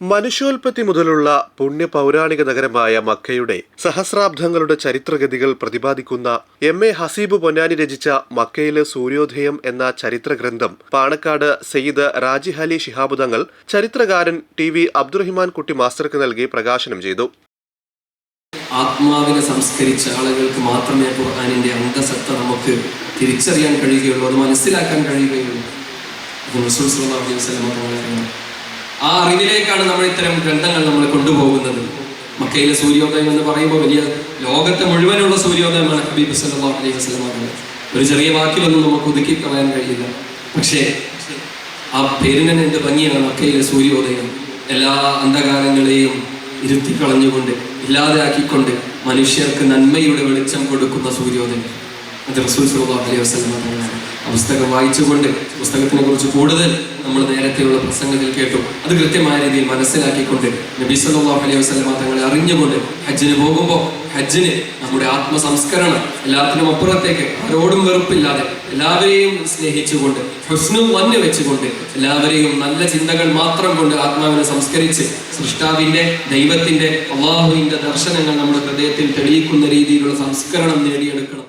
മനുഷ്യോൽപത്തി മുതലുള്ള പുണ്യ പൗരാണിക നഗരമായ മക്കയുടെ സഹസ്രാബ്ദങ്ങളുടെ ചരിത്രഗതികൾ പ്രതിപാദിക്കുന്ന എം.എ. ഹസീബ് പൊന്നാനി രചിച്ച മക്കയിലെ സൂര്യോദയം എന്ന ചരിത്ര ഗ്രന്ഥം പാണക്കാട് സയ്യിദ് റാജിഹ് അലി ശിഹാബ് തങ്ങൾ ചരിത്രകാരൻ ടി.വി. അബ്ദുറഹിമാൻ കുട്ടി മാസ്റ്റർക്ക് നൽകി പ്രകാശനം ചെയ്തു. ആത്മാവിനെ സംസ്കരിച്ച ആളുകൾക്ക് മാത്രമേ ഖുർആനിന്റെ അന്തസത്ത നമുക്ക് തിരിച്ചറിയാൻ കഴിയുകയുള്ളൂ, അത് മനസ്സിലാക്കാൻ കഴിയുകയുള്ളൂ. റസൂൽ സ്വല്ലല്ലാഹു അലൈഹി വസല്ലം ആ അറിവിലേക്കാണ് നമ്മൾ ഇത്തരം ഗ്രന്ഥങ്ങൾ നമ്മൾ കൊണ്ടുപോകുന്നത്. മക്കയിലെ സൂര്യോദയം എന്ന് പറയുമ്പോൾ വലിയ ലോകത്തെ മുഴുവനുള്ള സൂര്യോദയമാണ് ഹബീബ് സല്ലല്ലാഹു അലൈഹി വസല്ലം. ഒരു ചെറിയ വാക്കിലൊന്നും നമുക്ക് ഒതുക്കി കളയാൻ കഴിയില്ല. പക്ഷേ ആ പേരിനെ എന്ത് ഭംഗിയാണ് മക്കയിലെ സൂര്യോദയം. എല്ലാ അന്ധകാരങ്ങളെയും ഇരുത്തി കളഞ്ഞുകൊണ്ട് ഇല്ലാതെയാക്കിക്കൊണ്ട് മനുഷ്യർക്ക് നന്മയുടെ വെളിച്ചം കൊടുക്കുന്ന സൂര്യോദയം അത് റസൂൽ സ്വല്ലല്ലാഹു അലൈഹി വസല്ലം. ആ പുസ്തകം വായിച്ചുകൊണ്ട് പുസ്തകത്തിനെ കുറിച്ച് കൂടുതൽ നമ്മൾ നേരത്തെയുള്ള പ്രസംഗത്തിൽ കേട്ടു. അത് കൃത്യമായ രീതിയിൽ മനസ്സിലാക്കിക്കൊണ്ട് നബി സല്ലല്ലാഹു അലൈഹി വസല്ലം തങ്ങളെ അറിഞ്ഞുകൊണ്ട് ഹജ്ജിന് പോകുമ്പോൾ ഹജ്ജിന് നമ്മുടെ ആത്മസംസ്കരണം എല്ലാത്തിനും അപ്പുറത്തേക്ക് ആരോടും വെറുപ്പില്ലാതെ എല്ലാവരെയും സ്നേഹിച്ചുകൊണ്ട് ഹുസ്നുൽ വന്ന് വെച്ചുകൊണ്ട് എല്ലാവരെയും നല്ല ചിന്തകൾ മാത്രം കൊണ്ട് ആത്മാവിനെ സംസ്കരിച്ച് സൃഷ്ടാവിന്റെ ദൈവത്തിന്റെ അള്ളാഹുവിന്റെ ദർശനങ്ങൾ നമ്മുടെ ഹൃദയത്തിൽ തെളിയിക്കുന്ന രീതിയിലുള്ള സംസ്കരണം നേടിയെടുക്കണം.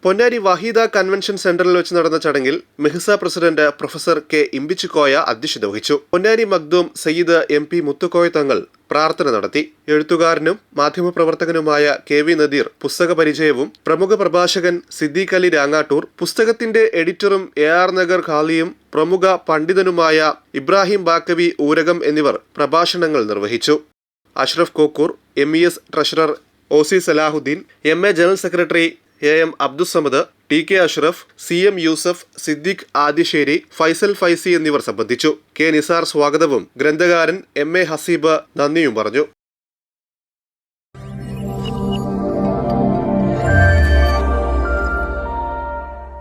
പൊന്നാനി വഹീദ കൺവെൻഷൻ സെന്ററിൽ വെച്ച് നടന്ന ചടങ്ങിൽ Mahsa president professor K Imbichikoya അധ്യക്ഷത വഹിച്ചു. പൊന്നാനി മഖ്ദൂം സയ്യിദ് എം.പി. മുത്തുക്കോയ തങ്ങൾ പ്രാർത്ഥന നടത്തി. എഴുത്തുകാരനും മാധ്യമപ്രവർത്തകനുമായ കെ.വി. നദീർ പുസ്തക പരിചയവും പ്രമുഖ പ്രഭാഷകൻ സിദ്ദീഖ് അലി രാങ്ങാട്ടൂർ, പുസ്തകത്തിന്റെ എഡിറ്ററും എ.ആർ. നഗർ ഖാലിയും പ്രമുഖ പണ്ഡിതനുമായ ഇബ്രാഹിം ബാക്കവി ഊരകം എന്നിവർ പ്രഭാഷണങ്ങൾ നിർവഹിച്ചു. Ashraf Kokkur, MES. Treasurer OC. Salahuddin, MA. General secretary AM. Abdussamad, TK. Ashraf, CM. Yusuf, Siddique Adisseri, Faisal Faizy എന്നിവർ സംബന്ധിച്ചു. കെ. നിസാർ സ്വാഗതവും ഗ്രന്ഥകാരൻ എം.എ. ഹസീബ് നന്ദിയും പറഞ്ഞു.